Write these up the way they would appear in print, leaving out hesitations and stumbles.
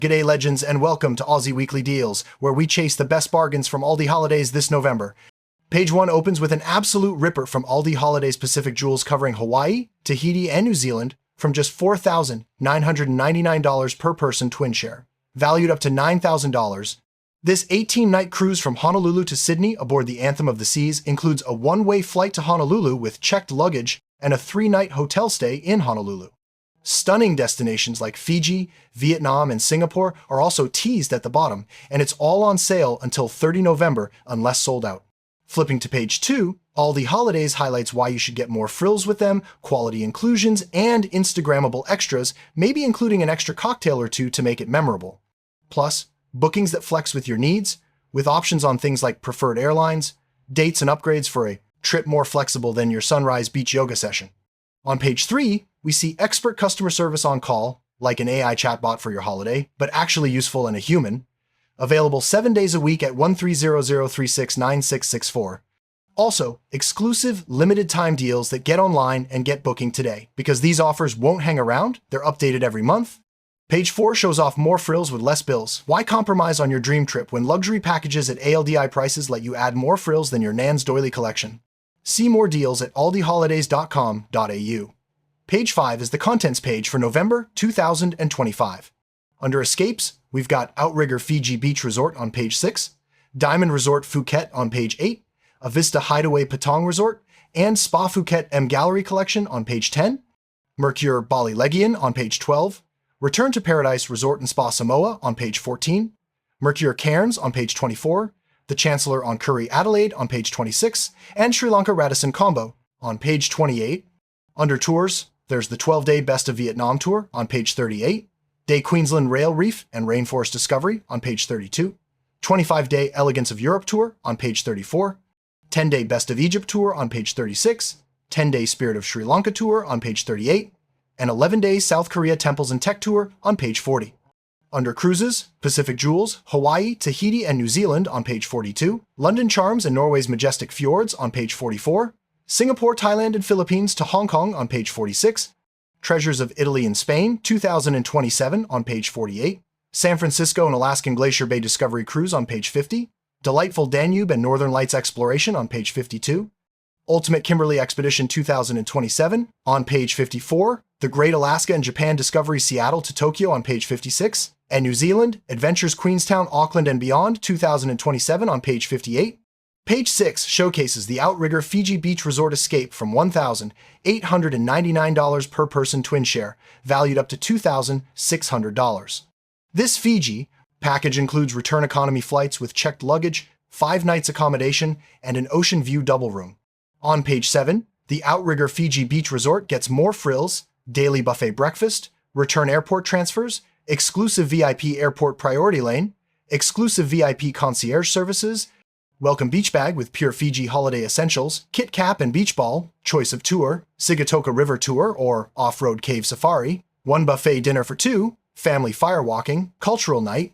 G'day legends and welcome to Aussie Weekly Deals, where we chase the best bargains from ALDI Holidays this November. Page 1 opens with an absolute ripper from ALDI Holidays Pacific Jewels covering Hawaii, Tahiti, and New Zealand from just $4,999 per person twin share, valued up to $9,000. This 18-night cruise from Honolulu to Sydney aboard the Anthem of the Seas includes a one-way flight to Honolulu with checked luggage and a 3-night hotel stay in Honolulu. Stunning destinations like Fiji, Vietnam, and Singapore are also teased at the bottom, and it's all on sale until 30 November unless sold out. Flipping to page 2, ALDI Holidays highlights why you should get more frills with them, quality inclusions, and Instagrammable extras, maybe including an extra cocktail or two to make it memorable. Plus, bookings that flex with your needs, with options on things like preferred airlines, dates and upgrades for a trip more flexible than your sunrise beach yoga session. On page 3, we see expert customer service on call, like an AI chatbot for your holiday, but actually useful and a human. Available 7 days a week at 1300369664. Also, exclusive limited-time deals that get online and get booking today, because these offers won't hang around, they're updated every month. Page 4 shows off more frills with less bills. Why compromise on your dream trip when luxury packages at ALDI prices let you add more frills than your Nan's doily collection? See more deals at aldiholidays.com.au. Page 5 is the contents page for November 2025. Under Escapes, we've got Outrigger Fiji Beach Resort on page 6, Diamond Resort Phuket on page 8, Avista Hideaway Patong Resort, and Spa Phuket M Gallery Collection on page 10, Mercure Bali Legion on page 12, Return to Paradise Resort and Spa Samoa on page 14, Mercure Cairns on page 24, The Chancellor on Curry Adelaide on page 26, and Sri Lanka Radisson Combo on page 28. Under Tours, there's the 12-day Best of Vietnam Tour on page 38, Day Queensland Rail Reef and Rainforest Discovery on page 32, 25-day Elegance of Europe Tour on page 34, 10-day Best of Egypt Tour on page 36, 10-day Spirit of Sri Lanka Tour on page 38, and 11-day South Korea Temples and Tech Tour on page 40. Under Cruises, Pacific Jewels, Hawaii, Tahiti, and New Zealand on page 42, London Charms and Norway's Majestic Fjords on page 44, Singapore, Thailand, and Philippines to Hong Kong on page 46, Treasures of Italy and Spain 2027 on page 48, San Francisco and Alaskan Glacier Bay Discovery Cruise on page 50, Delightful Danube and Northern Lights Exploration on page 52, Ultimate Kimberley Expedition 2027 on page 54, The Great Alaska and Japan Discovery Seattle to Tokyo on page 56, and New Zealand Adventures Queenstown, Auckland, and Beyond 2027 on page 58. Page 6 showcases the Outrigger Fiji Beach Resort Escape from $1,899 per person twin share, valued up to $2,600. This Fiji package includes return economy flights with checked luggage, 5 nights accommodation, and an ocean view double room. On page 7, the Outrigger Fiji Beach Resort gets more frills, daily buffet breakfast, return airport transfers, exclusive VIP airport priority lane, exclusive VIP concierge services, welcome beach bag with pure Fiji holiday essentials, kit cap and beach ball, choice of tour, Sigatoka River Tour or off-road cave safari, 1 buffet dinner for 2, family firewalking, cultural night,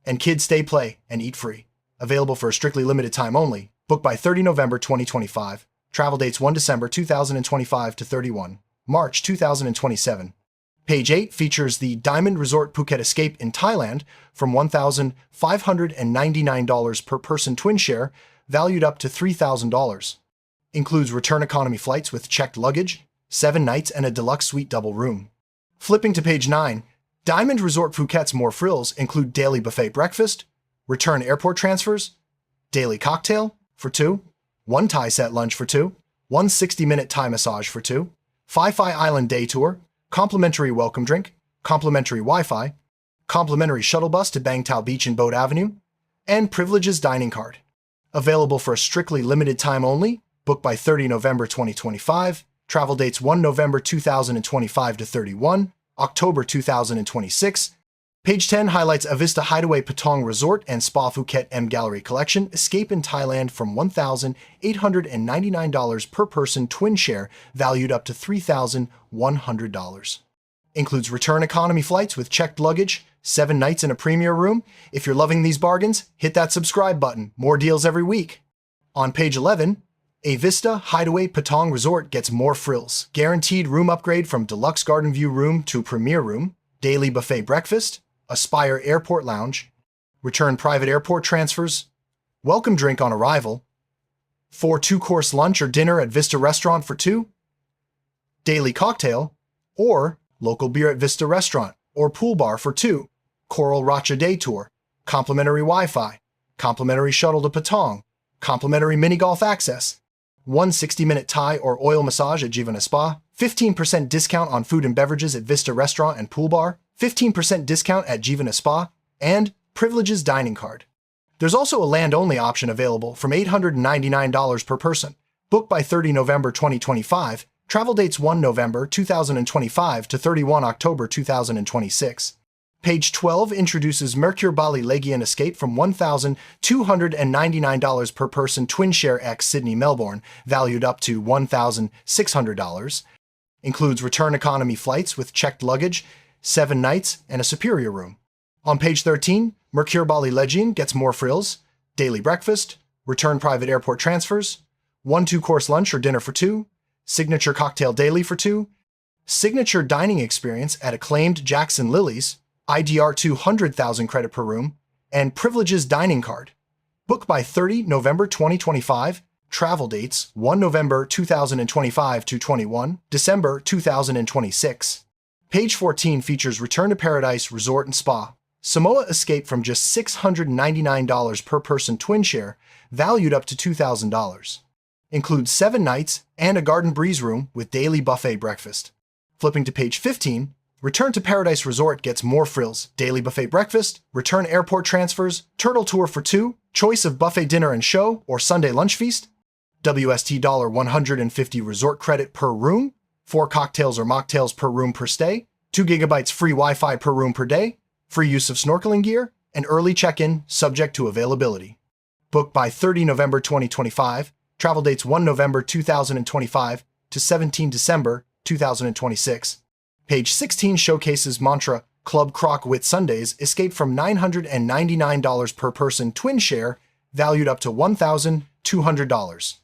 and kids stay, play, and eat free. Available for a strictly limited time only. Book by 30 November 2025. Travel dates 1 December 2025 to 31 March 2027. Page 8 features the Diamond Resort Phuket Escape in Thailand from $1,599 per person twin share, valued up to $3,000. Includes return economy flights with checked luggage, 7 nights, and a deluxe suite double room. Flipping to page 9, Diamond Resort Phuket's more frills include daily buffet breakfast, return airport transfers, daily cocktail for 2, 1 Thai set lunch for 2, 1 60-minute Thai massage for 2, Phi Phi Island day tour, complimentary welcome drink, complimentary Wi-Fi, complimentary shuttle bus to Bangtao Beach and Boat Avenue, and Privileges dining card. Available for a strictly limited time only, book by 30 November 2025, travel dates 1 November 2025 to 31 October 2026. Page 10 highlights Avista Hideaway Patong Resort and Spa Phuket M Gallery Collection Escape in Thailand from $1,899 per person twin share, valued up to $3,100. Includes return economy flights with checked luggage, 7 nights in a premier room. If you're loving these bargains, hit that subscribe button. More deals every week. On page 11, Avista Hideaway Patong Resort gets more frills. Guaranteed room upgrade from deluxe garden view room to premier room, daily buffet breakfast, Aspire Airport Lounge, return private airport transfers, welcome drink on arrival, 4 two-course lunch or dinner at Vista Restaurant for 2, daily cocktail, or local beer at Vista Restaurant or pool bar for 2, Coral Racha Day Tour, complimentary Wi-Fi, complimentary shuttle to Patong, complimentary mini golf access, 1 60-minute Thai or oil massage at Jivana Spa, 15% discount on food and beverages at Vista Restaurant and Pool Bar, 15% discount at Jivana Spa, and Privileges Dining Card. There's also a land-only option available from $899 per person. Book by 30 November 2025. Travel dates 1 November 2025 to 31 October 2026. Page 12 introduces Mercure Bali Legian Escape from $1,299 per person Twin Share X Sydney Melbourne, valued up to $1,600. Includes return economy flights with checked luggage, 7 nights, and a superior room. On page 13, Mercure Bali Legian gets more frills, daily breakfast, return private airport transfers, 1 two-course lunch or dinner for 2, signature cocktail daily for 2, signature dining experience at acclaimed Jackson Lily's, IDR 200,000 credit per room, and Privileges Dining Card. Book by 30 November 2025, travel dates 1 November 2025 to 21 December 2026. Page 14 features Return to Paradise Resort and Spa. Samoa Escape from just $699 per person twin share, valued up to $2,000. Includes 7 nights and a garden breeze room with daily buffet breakfast. Flipping to page 15, Return to Paradise Resort gets more frills, daily buffet breakfast, return airport transfers, turtle tour for 2, choice of buffet dinner and show or Sunday lunch feast, WST $150 resort credit per room, 4 cocktails or mocktails per room per stay, 2 gigabytes free Wi-Fi per room per day, free use of snorkeling gear, and early check-in subject to availability. Book by 30 November 2025, travel dates 1 November 2025 to 17 December 2026. Page 16 showcases Mantra Club Croc Wit Sundays escape from $999 per person twin share, valued up to $1,200.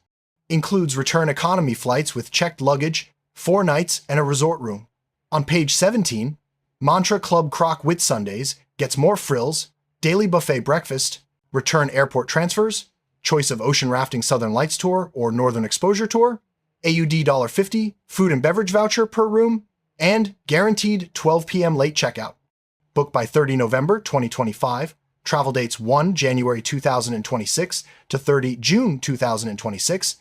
Includes return economy flights with checked luggage, 4 nights, and a resort room. On page 17, Mantra Club Croc Wit Sundays gets more frills, daily buffet breakfast, return airport transfers, choice of ocean rafting Southern Lights Tour or Northern Exposure Tour, AUD $1.50 food and beverage voucher per room, and guaranteed 12 p.m. late checkout. Book by 30 November 2025, travel dates 1 January 2026 to 30 June 2026.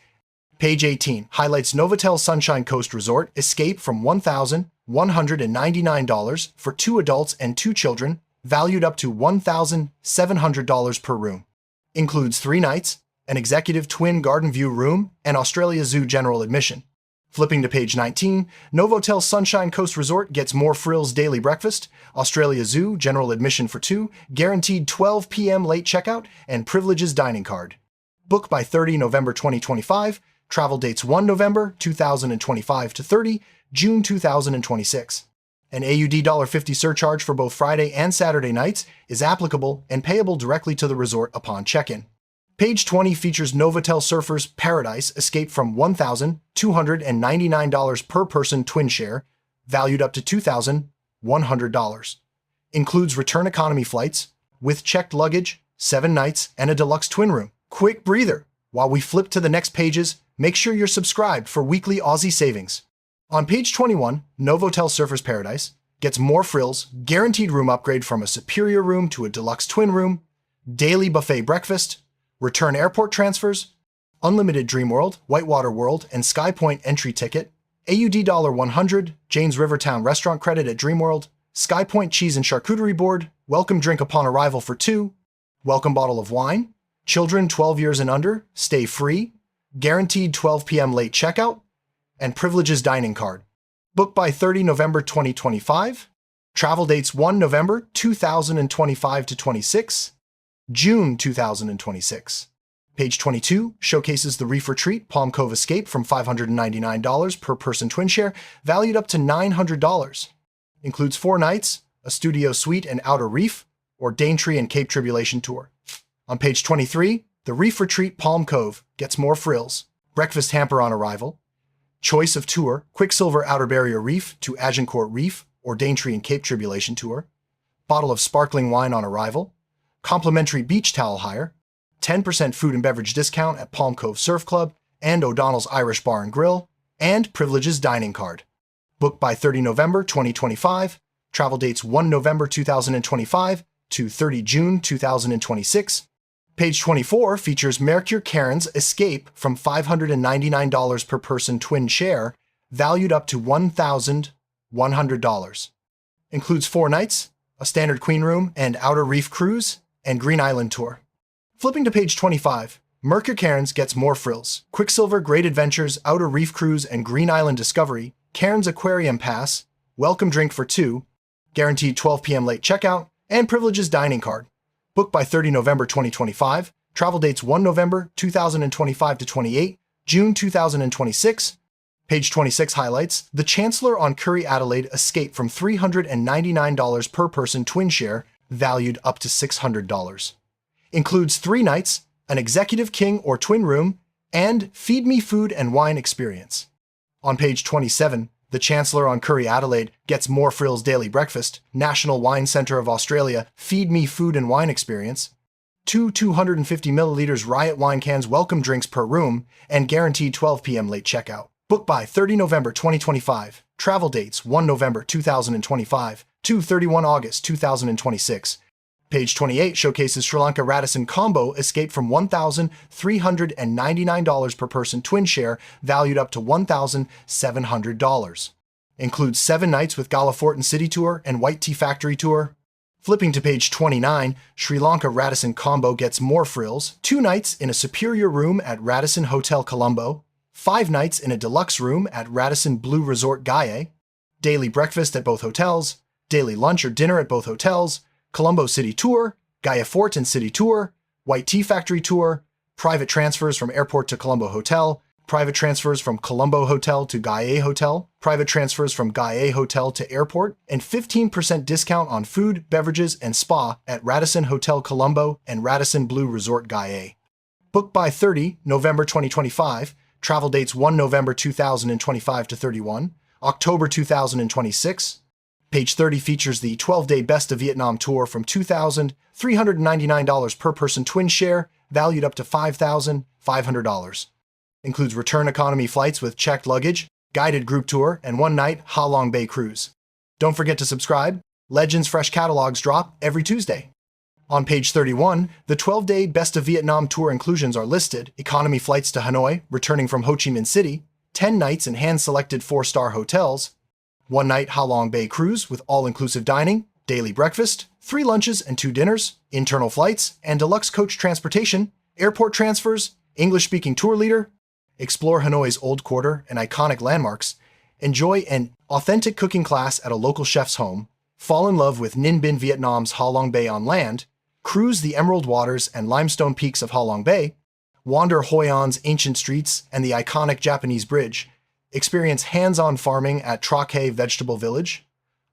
Page 18 highlights Novotel Sunshine Coast Resort escape from $1,199 for 2 adults and 2 children, valued up to $1,700 per room. Includes 3 nights, an executive twin garden view room, and Australia Zoo general admission. Flipping to page 19, Novotel Sunshine Coast Resort gets more frills daily breakfast, Australia Zoo general admission for 2, guaranteed 12 p.m. late checkout, and Privileges Dining Card. Book by 30 November 2025, travel dates 1 November 2025 to 30 June 2026. An AUD $1.50 surcharge for both Friday and Saturday nights is applicable and payable directly to the resort upon check-in. Page 20 features Novotel Surfers Paradise escape from $1,299 per person twin share, valued up to $2,100. Includes return economy flights with checked luggage, 7 nights, and a deluxe twin room. Quick breather. While we flip to the next pages, make sure you're subscribed for weekly Aussie savings. On page 21, Novotel Surfers Paradise gets more frills, guaranteed room upgrade from a superior room to a deluxe twin room, daily buffet breakfast, return airport transfers, unlimited Dreamworld, Whitewater World, and Skypoint entry ticket, AUD $100, Jane's Rivertown restaurant credit at Dreamworld, Skypoint cheese and charcuterie board, welcome drink upon arrival for 2, welcome bottle of wine, children 12 years and under, stay free, guaranteed 12 p.m. late checkout, and Privileges Dining Card. Book by 30 November 2025, travel dates 1 November 2025 to 26, June 2026. Page 22 showcases the Reef Retreat Palm Cove Escape from $599 per person twin share, valued up to $900. Includes 4 nights, a studio suite and outer reef, or Daintree and Cape Tribulation tour. On page 23, the Reef Retreat Palm Cove gets more frills, breakfast hamper on arrival, choice of tour, Quicksilver Outer Barrier Reef to Agincourt Reef or Daintree and Cape Tribulation tour, bottle of sparkling wine on arrival, complimentary beach towel hire, 10% food and beverage discount at Palm Cove Surf Club and O'Donnell's Irish Bar and Grill, and Privileges Dining Card. Book by 30 November 2025. Travel dates 1 November 2025 to 30 June 2026. Page 24 features Mercure Cairns Escape from $599 per person twin share, valued up to $1,100. Includes 4 nights, a standard queen room and outer reef cruise, and Green Island tour. Flipping to page 25, Mercure Cairns gets more frills. Quicksilver Great Adventures, Outer Reef Cruise, and Green Island Discovery, Cairns Aquarium Pass, welcome drink for 2, guaranteed 12 p.m. late checkout, and Privileges Dining Card. Book by 30 November 2025. Travel dates 1 November 2025 to 28 June 2026. Page 26 highlights the Chancellor on Curry Adelaide Escape from $399 per person twin share, valued up to $600. Includes 3 nights, an executive king or twin room, and Feed Me Food and Wine experience. On page 27, the Chancellor on Curry Adelaide gets more frills daily breakfast, National Wine Centre of Australia Feed Me Food and Wine experience, 2 250 milliliters Riot wine cans welcome drinks per room, and guaranteed 12 p.m. late checkout. Book by 30 November 2025. Travel dates 1 November 2025 to 31 August 2026. Page 28 showcases Sri Lanka Radisson Combo Escape from $1,399 per person twin share, valued up to $1,700. Includes 7 nights with Gala Fort and City Tour and White Tea Factory Tour. Flipping to page 29, Sri Lanka Radisson Combo gets more frills, 2 nights in a superior room at Radisson Hotel Colombo, 5 nights in a deluxe room at Radisson Blue Resort Gaye, daily breakfast at both hotels, daily lunch or dinner at both hotels, Colombo City Tour, Gaia Fort and City Tour, White Tea Factory Tour, private transfers from airport to Colombo Hotel, private transfers from Colombo Hotel to Gaia Hotel, private transfers from Gaia Hotel to airport, and 15% discount on food, beverages, and spa at Radisson Hotel Colombo and Radisson Blue Resort Gaia. Book by 30 November 2025. Travel dates 1 November 2025 to 31 October 2026. Page 30 features the 12-day Best of Vietnam tour from $2,399 per person twin share, valued up to $5,500. Includes return economy flights with checked luggage, guided group tour, and 1-night Ha Long Bay cruise. Don't forget to subscribe. Legends Fresh catalogs drop every Tuesday. On page 31, the 12-day Best of Vietnam tour inclusions are listed: economy flights to Hanoi, returning from Ho Chi Minh City, 10 nights in hand-selected 4-star hotels, 1-night Ha Long Bay cruise with all-inclusive dining, daily breakfast, 3 lunches and 2 dinners, internal flights, and deluxe coach transportation, airport transfers, English-speaking tour leader, explore Hanoi's old quarter and iconic landmarks, enjoy an authentic cooking class at a local chef's home, fall in love with Ninh Binh Vietnam's Ha Long Bay on land, cruise the emerald waters and limestone peaks of Ha Long Bay, wander Hoi An's ancient streets and the iconic Japanese bridge, experience hands-on farming at Tra Khe Vegetable Village,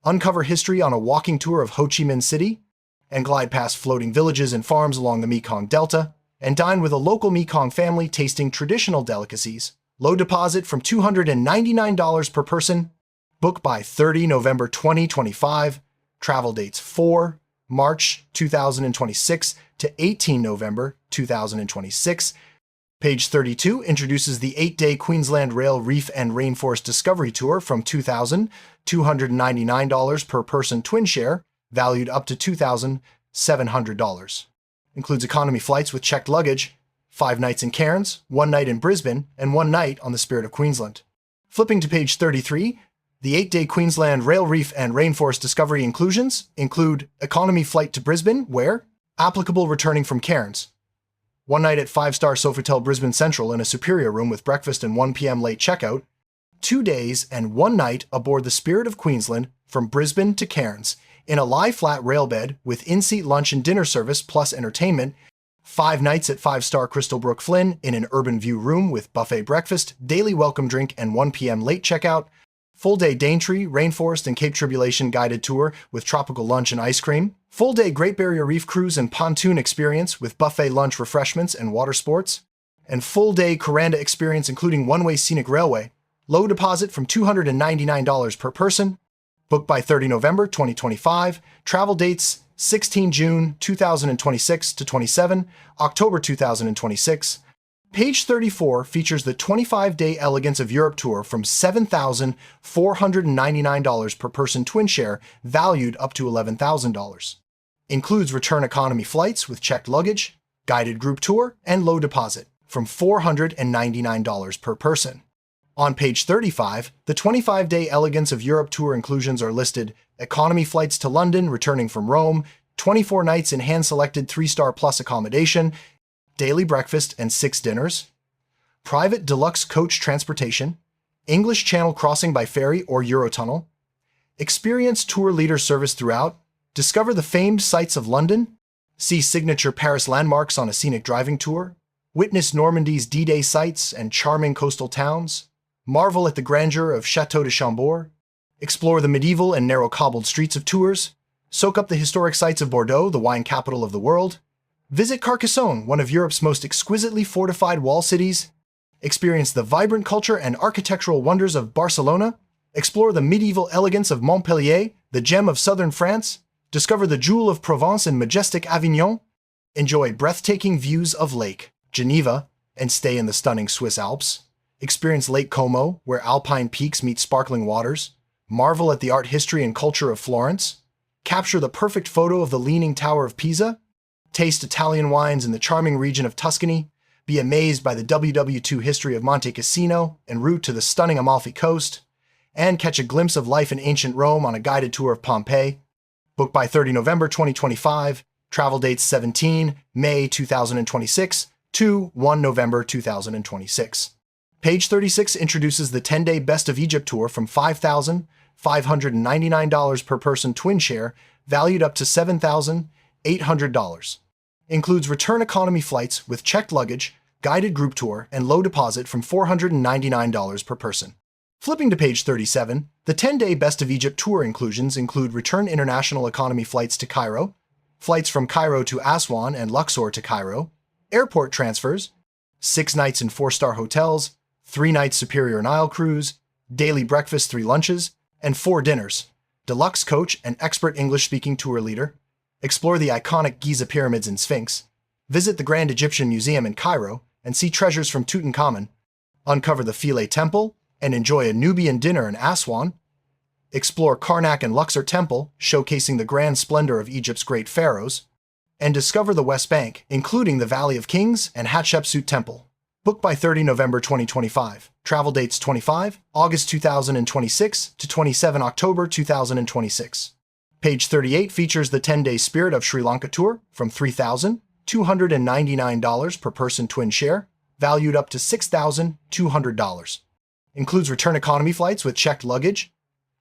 uncover history on a walking tour of Ho Chi Minh City, and glide past floating villages and farms along the Mekong Delta, and dine with a local Mekong family tasting traditional delicacies. Low deposit from $299 per person. Book by 30 November 2025. Travel dates 4 March 2026 to 18 November 2026. Page 32 introduces the 8-day Queensland Rail Reef and Rainforest Discovery Tour from $2,299 per person twin share, valued up to $2,700. Includes economy flights with checked luggage, 5 nights in Cairns, 1 night in Brisbane, and 1 night on the Spirit of Queensland. Flipping to page 33, the 8-day Queensland Rail Reef and Rainforest Discovery inclusions include economy flight to Brisbane, where applicable returning from Cairns, 1 night at 5-star Sofitel Brisbane Central in a superior room with breakfast and 1 p.m. late checkout, 2 days and 1 night aboard the Spirit of Queensland from Brisbane to Cairns in a lie-flat rail bed with in-seat lunch and dinner service plus entertainment, 5 nights at 5-star Crystal Brook Flynn in an urban view room with buffet breakfast, daily welcome drink, and 1 p.m. late checkout, full-day Daintree, Rainforest, and Cape Tribulation guided tour with tropical lunch and ice cream, full-day Great Barrier Reef cruise and pontoon experience with buffet lunch refreshments and water sports, and full-day Kuranda experience including one-way scenic railway. Low deposit from $299 per person. Booked by 30 November 2025. Travel dates 16 June 2026 to 27 October 2026. Page 34 features the 25-day Elegance of Europe tour from $7,499 per person twin share, valued up to $11,000. Includes return economy flights with checked luggage, guided group tour, and low deposit from $499 per person. On page 35, the 25-day Elegance of Europe tour inclusions are listed: economy flights to London returning from Rome, 24 nights in hand-selected 3-star plus accommodation, daily breakfast and 6 dinners, private deluxe coach transportation, English Channel crossing by ferry or Eurotunnel, experience tour leader service throughout, discover the famed sights of London, see signature Paris landmarks on a scenic driving tour, witness Normandy's D-Day sights and charming coastal towns, marvel at the grandeur of Château de Chambord, explore the medieval and narrow cobbled streets of Tours, soak up the historic sights of Bordeaux, the wine capital of the world, visit Carcassonne, one of Europe's most exquisitely fortified wall cities, experience the vibrant culture and architectural wonders of Barcelona, explore the medieval elegance of Montpellier, the gem of southern France, discover the jewel of Provence and majestic Avignon, enjoy breathtaking views of Lake Geneva and stay in the stunning Swiss Alps, experience Lake Como, where alpine peaks meet sparkling waters, marvel at the art history and culture of Florence, capture the perfect photo of the Leaning Tower of Pisa, taste Italian wines in the charming region of Tuscany, be amazed by the WW2 history of Monte Cassino en route to the stunning Amalfi Coast, and catch a glimpse of life in ancient Rome on a guided tour of Pompeii. Booked by 30 November 2025, travel dates 17 May 2026 to 1 November 2026. Page 36 introduces the 10-day Best of Egypt tour from $5,599 per person twin share, valued up to $7,800. Includes return economy flights with checked luggage, guided group tour, and low deposit from $499 per person. Flipping to page 37, the 10-day Best of Egypt tour inclusions include return international economy flights to Cairo, flights from Cairo to Aswan and Luxor to Cairo, airport transfers, 6 nights in 4-star hotels, 3 nights Superior Nile cruise, daily breakfast, 3 lunches, and 4 dinners, deluxe coach and expert English-speaking tour leader, explore the iconic Giza pyramids and Sphinx, visit the Grand Egyptian Museum in Cairo and see treasures from Tutankhamun, uncover the Philae Temple and enjoy a Nubian dinner in Aswan, explore Karnak and Luxor Temple, showcasing the grand splendor of Egypt's great pharaohs, and discover the West Bank, including the Valley of Kings and Hatshepsut Temple. Booked by 30 November 2025. Travel dates 25 August 2026 to 27 October 2026. Page 38 features the 10-day Spirit of Sri Lanka tour from $3,299 per person twin share, valued up to $6,200. Includes return economy flights with checked luggage,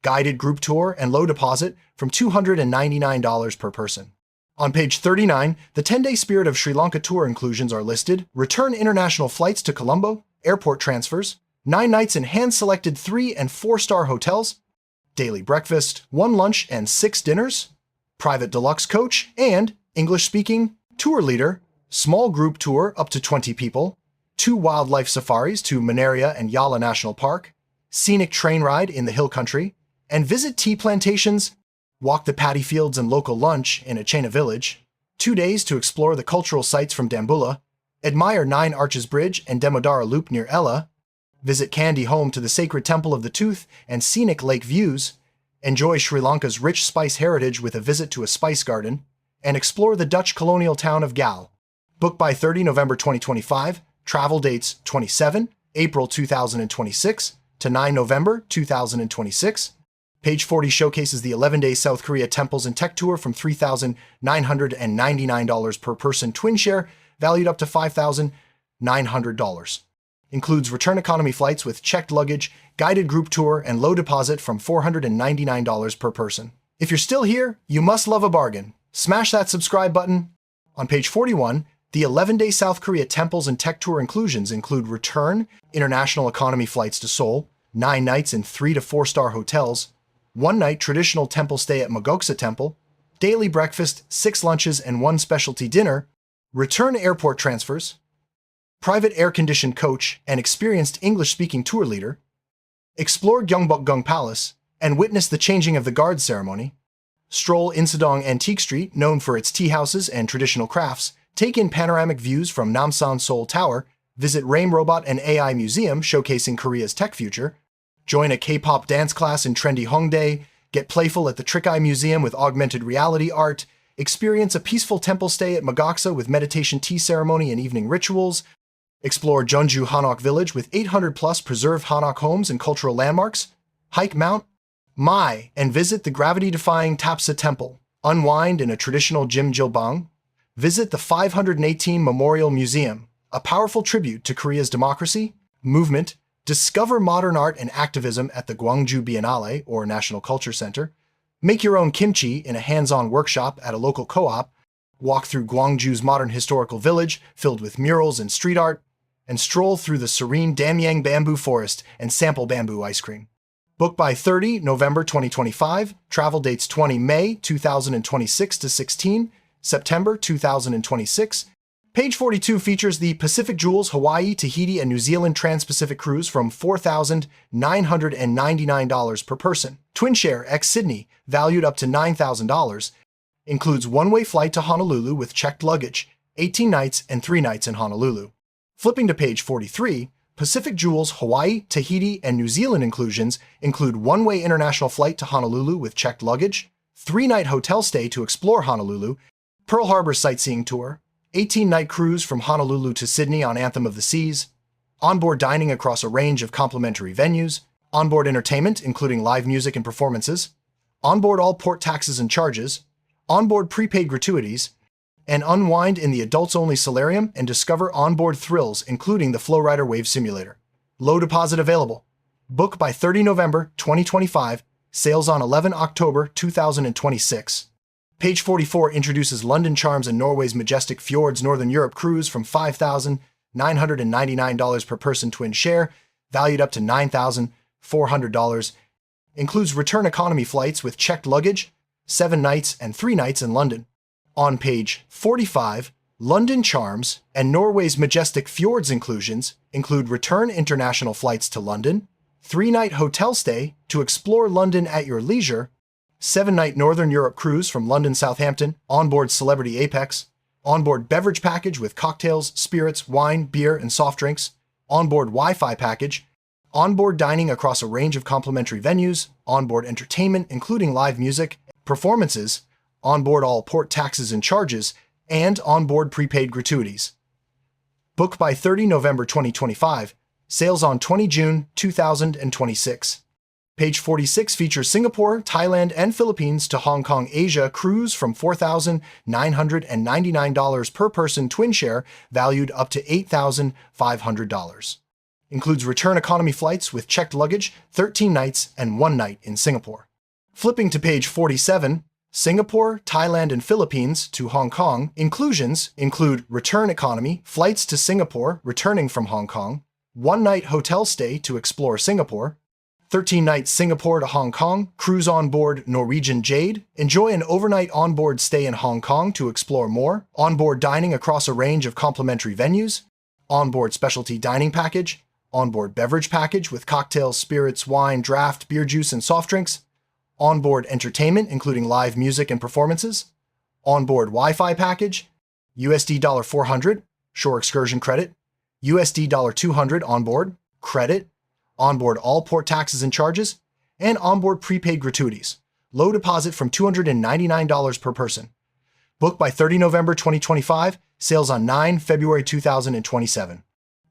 guided group tour, and low deposit from $299 per person. On page 39, the 10-day Spirit of Sri Lanka tour inclusions are listed: return international flights to Colombo, airport transfers, 9 nights in hand-selected 3- and 4-star hotels, daily breakfast, 1 lunch and 6 dinners, private deluxe coach, and English-speaking tour leader, small group tour up to 20 people, 2 wildlife safaris to Manaria and Yala National Park, scenic train ride in the hill country, and visit tea plantations, walk the paddy fields and local lunch in Achena village, 2 days to explore the cultural sites from Dambulla, admire 9 Arches Bridge and Demodara Loop near Ella, visit Kandy home to the sacred Temple of the Tooth and scenic lake views, enjoy Sri Lanka's rich spice heritage with a visit to a spice garden, and explore the Dutch colonial town of Gal. Booked by 30 November 2025, travel dates 27 April 2026 to 9 November 2026. Page 40 showcases the 11-day South Korea Temples and Tech Tour from $3,999 per person twin share, valued up to $5,900. Includes return economy flights with checked luggage, guided group tour, and low deposit from $499 per person. If you're still here, you must love a bargain. Smash that subscribe button. On page 41, the 11-day South Korea Temples and Tech Tour inclusions include return international economy flights to Seoul, 9 nights in 3- to 4-star hotels, 1 night traditional temple stay at Mogoksa Temple, daily breakfast, 6 lunches, and 1 specialty dinner, return airport transfers, private air-conditioned coach and experienced English-speaking tour leader, explore Gyeongbokgung Palace, and witness the changing of the guard ceremony. Stroll Insadong Antique Street, known for its tea houses and traditional crafts. Take in panoramic views from Namsan Seoul Tower. Visit Rame Robot and AI Museum, showcasing Korea's tech future. Join a K-pop dance class in trendy Hongdae. Get playful at the Trick Eye Museum with augmented reality art. Experience a peaceful temple stay at Magaksa with meditation tea ceremony and evening rituals. Explore Jeonju Hanok Village with 800-plus preserved Hanok homes and cultural landmarks. Hike Mount Mai and visit the gravity-defying Tapsa Temple. Unwind in a traditional Jimjilbang. Visit the 518 Memorial Museum, a powerful tribute to Korea's democracy, movement. Discover modern art and activism at the Gwangju Biennale, or National Culture Center. Make your own kimchi in a hands-on workshop at a local co-op. Walk through Gwangju's modern historical village, filled with murals and street art. And stroll through the serene Damyang bamboo forest and sample bamboo ice cream. Book by 30 November 2025. Travel dates 20 May 2026 to 16 September 2026. Page 42 features the Pacific Jewels Hawaii, Tahiti, and New Zealand Trans-Pacific Cruise from $4,999 per person. Twin Share ex Sydney, valued up to $9,000. Includes one-way flight to Honolulu with checked luggage, 18 nights and 3 nights in Honolulu. Flipping to page 43, Pacific Jewels Hawaii, Tahiti, and New Zealand inclusions include one-way international flight to Honolulu with checked luggage, 3-night hotel stay to explore Honolulu, Pearl Harbor sightseeing tour, 18-night cruise from Honolulu to Sydney on Anthem of the Seas, onboard dining across a range of complimentary venues, onboard entertainment including live music and performances, onboard all port taxes and charges, onboard prepaid gratuities, and unwind in the adults-only solarium and discover onboard thrills including the Flowrider Wave Simulator. Low deposit available. Book by 30 November 2025. Sales on 11 October 2026. Page 44 introduces London Charms and Norway's Majestic Fjords Northern Europe cruise from $5,999 per person twin share, valued up to $9,400. Includes return economy flights with checked luggage, 7 nights and 3 nights in London. On page 45, London Charms and Norway's Majestic Fjords inclusions include return international flights to London, 3-night hotel stay to explore London at your leisure, 7-night Northern Europe cruise from London Southampton, onboard Celebrity Apex, onboard beverage package with cocktails, spirits, wine, beer, and soft drinks, onboard Wi-Fi package, onboard dining across a range of complimentary venues, onboard entertainment including live music, performances, onboard all port taxes and charges, and onboard prepaid gratuities. Book by 30 November 2025. Sales on 20 June 2026. Page 46 features Singapore, Thailand, and Philippines to Hong Kong, Asia cruise from $4,999 per person twin share, valued up to $8,500. Includes return economy flights with checked luggage, 13 nights and 1 night in Singapore. Flipping to page 47, Singapore, Thailand, and Philippines to Hong Kong inclusions include return economy, flights to Singapore returning from Hong Kong, 1-night hotel stay to explore Singapore, 13-night Singapore to Hong Kong, cruise on board Norwegian Jade, enjoy an overnight onboard stay in Hong Kong to explore more, onboard dining across a range of complimentary venues, onboard specialty dining package, onboard beverage package with cocktails, spirits, wine, draft, beer juice, and soft drinks, onboard entertainment including live music and performances, onboard Wi-Fi package, USD $400, shore excursion credit, USD $200 onboard, credit, onboard all port taxes and charges, and onboard prepaid gratuities. Low deposit from $299 per person. Book by 30 November 2025, sales on 9 February 2027.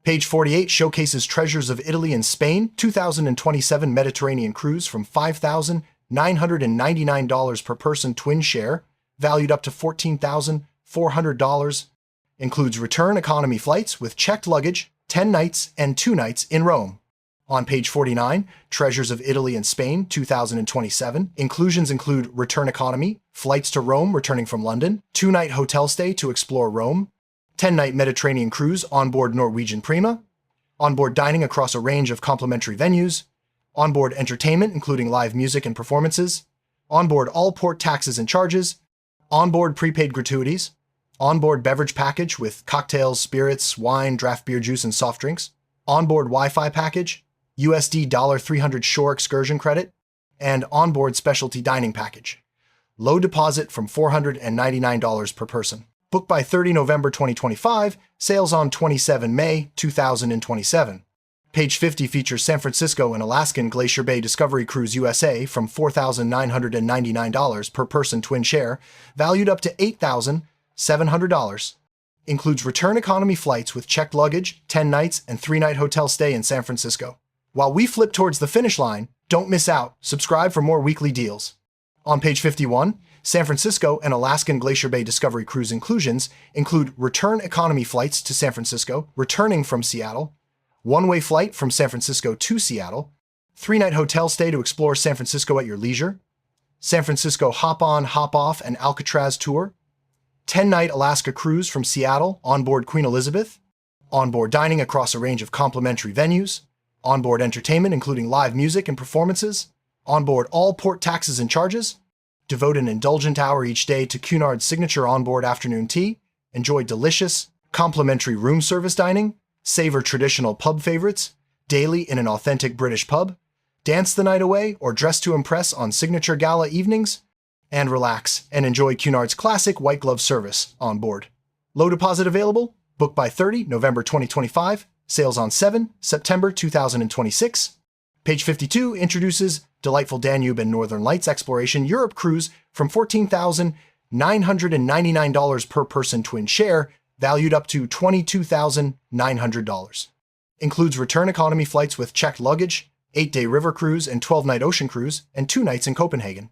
Page 48 showcases Treasures of Italy and Spain 2027 Mediterranean cruise from $5,999 per person twin share, valued up to $14,400. Includes return economy flights with checked luggage, 10 nights and 2 nights in Rome. On page 49, Treasures of Italy and Spain 2027. Inclusions include return economy, flights to Rome returning from London, 2-night hotel stay to explore Rome, 10-night Mediterranean cruise onboard Norwegian Prima, onboard dining across a range of complimentary venues, onboard entertainment including live music and performances, onboard all port taxes and charges, onboard prepaid gratuities, onboard beverage package with cocktails, spirits, wine, draft beer juice, and soft drinks, onboard Wi-Fi package, USD $300 shore excursion credit, and onboard specialty dining package. Low deposit from $499 per person. Book by 30 November 2025, sales on 27 May 2027. Page 50 features San Francisco and Alaskan Glacier Bay Discovery Cruise USA from $4,999 per person twin share, valued up to $8,700. Includes return economy flights with checked luggage, 10 nights, and 3-night hotel stay in San Francisco. While we flip towards the finish line, don't miss out. Subscribe for more weekly deals. On page 51, San Francisco and Alaskan Glacier Bay Discovery Cruise inclusions include return economy flights to San Francisco, returning from Seattle, one-way flight from San Francisco to Seattle, 3-night hotel stay to explore San Francisco at your leisure, San Francisco hop-on, hop-off, and Alcatraz tour, 10-night Alaska cruise from Seattle onboard Queen Elizabeth, onboard dining across a range of complimentary venues, onboard entertainment including live music and performances, onboard all port taxes and charges, devote an indulgent hour each day to Cunard's signature onboard afternoon tea, enjoy delicious, complimentary room service dining, savor traditional pub favorites, daily in an authentic British pub, dance the night away or dress to impress on signature gala evenings, and relax and enjoy Cunard's classic white glove service on board. Low deposit available, book by 30 November 2025, sales on 7 September 2026. Page 52 introduces delightful Danube and Northern Lights Exploration Europe cruise from $14,999 per person twin share, valued up to $22,900. Includes return economy flights with checked luggage, 8-day river cruise and 12-night ocean cruise, and 2 nights in Copenhagen.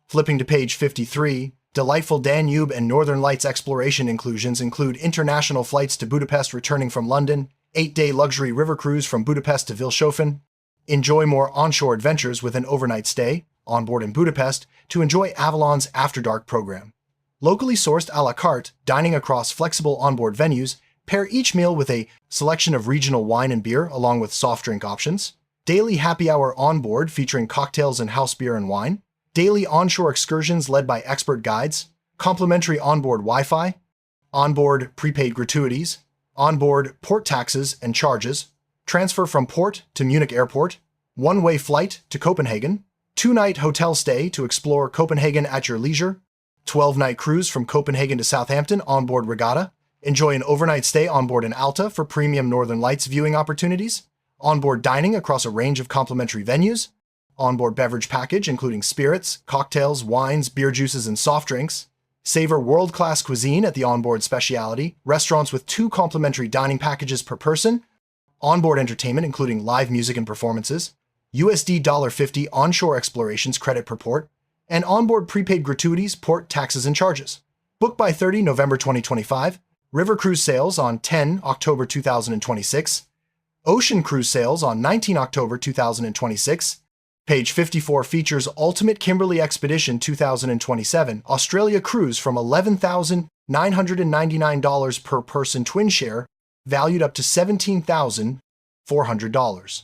Flipping to page 53, delightful Danube and Northern Lights Exploration inclusions include international flights to Budapest returning from London, 8-day luxury river cruise from Budapest to Vilshofen. Enjoy more onshore adventures with an overnight stay, on board in Budapest, to enjoy Avalon's After Dark program. Locally sourced a la carte, dining across flexible onboard venues, pair each meal with a selection of regional wine and beer along with soft drink options. Daily happy hour onboard featuring cocktails and house beer and wine. Daily onshore excursions led by expert guides. Complimentary onboard Wi-Fi. Onboard prepaid gratuities. Onboard port taxes and charges. Transfer from port to Munich Airport. One-way flight to Copenhagen. 2-night hotel stay to explore Copenhagen at your leisure. 12-night cruise from Copenhagen to Southampton onboard regatta. Enjoy an overnight stay onboard an Alta for premium Northern Lights viewing opportunities. Onboard dining across a range of complimentary venues. Onboard beverage package including spirits, cocktails, wines, beer juices, and soft drinks. Savor world-class cuisine at the onboard specialty. Restaurants with 2 complimentary dining packages per person. Onboard entertainment including live music and performances. USD $1.50 onshore explorations credit per port. And onboard prepaid gratuities, port taxes, and charges. Book by 30 November 2025. River cruise sales on 10 October 2026. Ocean cruise sales on 19 October 2026. Page 54 features Ultimate Kimberley Expedition 2027 Australia cruise from $11,999 per person twin share, valued up to $17,400.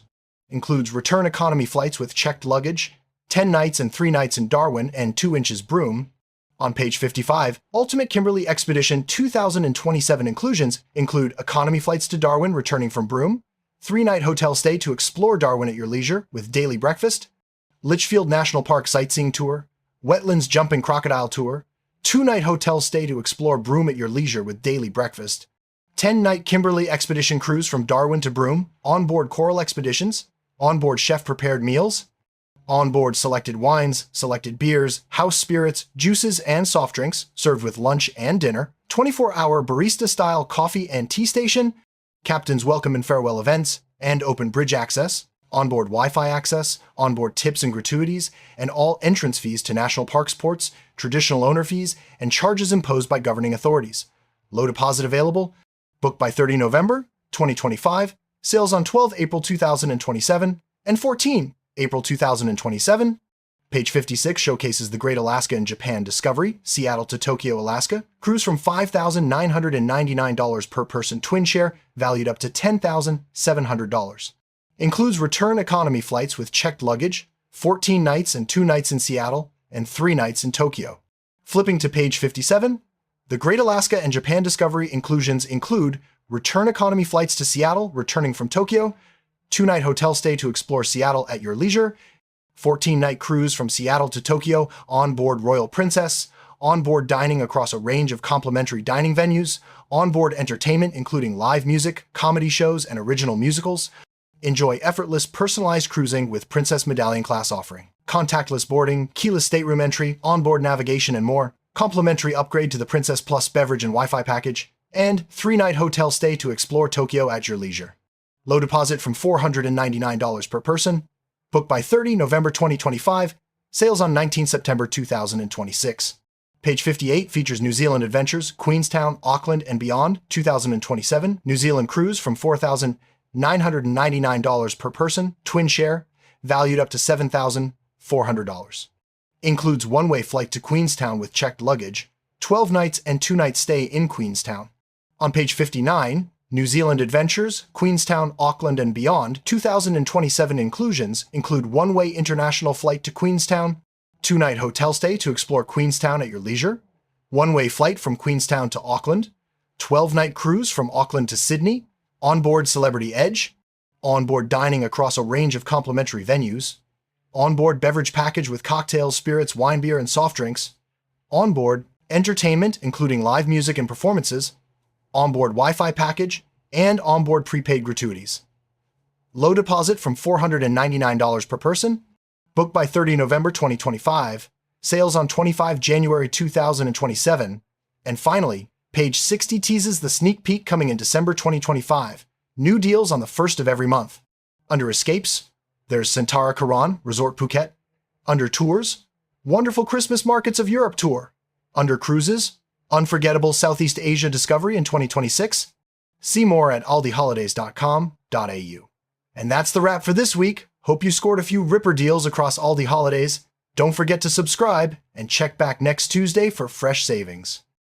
Includes return economy flights with checked luggage, 10 nights and 3 nights in Darwin and 2 inches Broome. On page 55, Ultimate Kimberley Expedition 2027 inclusions include economy flights to Darwin returning from Broome, 3-night hotel stay to explore Darwin at your leisure with daily breakfast, Litchfield National Park sightseeing tour, wetlands jumping crocodile tour, 2-night hotel stay to explore Broome at your leisure with daily breakfast, 10-night Kimberley Expedition cruise from Darwin to Broome, onboard coral expeditions, onboard chef-prepared meals, onboard selected wines, selected beers, house spirits, juices, and soft drinks served with lunch and dinner, 24-hour barista-style coffee and tea station, captain's welcome and farewell events, and open bridge access, onboard Wi-Fi access, onboard tips and gratuities, and all entrance fees to national parks ports, traditional owner fees, and charges imposed by governing authorities. Low deposit available. Book by 30 November 2025. Sales on 12 April 2027 and 14 April 2027. Page 56 showcases the Great Alaska and Japan Discovery, Seattle to Tokyo, Alaska. Cruise from $5,999 per person twin share, valued up to $10,700. Includes return economy flights with checked luggage, 14 nights and 2 nights in Seattle, and 3 nights in Tokyo. Flipping to page 57, the Great Alaska and Japan Discovery inclusions include return economy flights to Seattle, returning from Tokyo, 2-night hotel stay to explore Seattle at your leisure, 14-night cruise from Seattle to Tokyo, onboard Royal Princess, onboard dining across a range of complimentary dining venues, onboard entertainment including live music, comedy shows, and original musicals. Enjoy effortless, personalized cruising with Princess Medallion class offering. Contactless boarding, keyless stateroom entry, onboard navigation, and more. Complimentary upgrade to the Princess Plus beverage and Wi-Fi package. And 3-night hotel stay to explore Tokyo at your leisure. Low deposit from $499 per person. Book by 30 November 2025. Sales on 19 September 2026. Page 58 features New Zealand Adventures, Queenstown, Auckland, and beyond, 2027. New Zealand cruise from $4,999 per person, twin share, valued up to $7,400. Includes one-way flight to Queenstown with checked luggage, 12 nights and 2-night stay in Queenstown. On page 59, New Zealand Adventures, Queenstown, Auckland, and beyond, 2027 inclusions include one-way international flight to Queenstown, 2-night hotel stay to explore Queenstown at your leisure, one-way flight from Queenstown to Auckland, 12-night cruise from Auckland to Sydney, onboard Celebrity Edge, onboard dining across a range of complimentary venues, onboard beverage package with cocktails, spirits, wine, beer, and soft drinks, onboard entertainment including live music and performances, onboard Wi-Fi package, and onboard prepaid gratuities. Low deposit from $499 per person. Book by 30 November 2025. Sales on 25 January 2027. And finally, page 60 teases the sneak peek coming in December 2025. New deals on the first of every month. Under Escapes, there's Santara Karan, Resort Phuket. Under Tours, Wonderful Christmas Markets of Europe Tour. Under Cruises, Unforgettable Southeast Asia Discovery in 2026. See more at aldiholidays.com.au. And that's the wrap for this week. Hope you scored a few ripper deals across ALDI Holidays. Don't forget to subscribe and check back next Tuesday for fresh savings.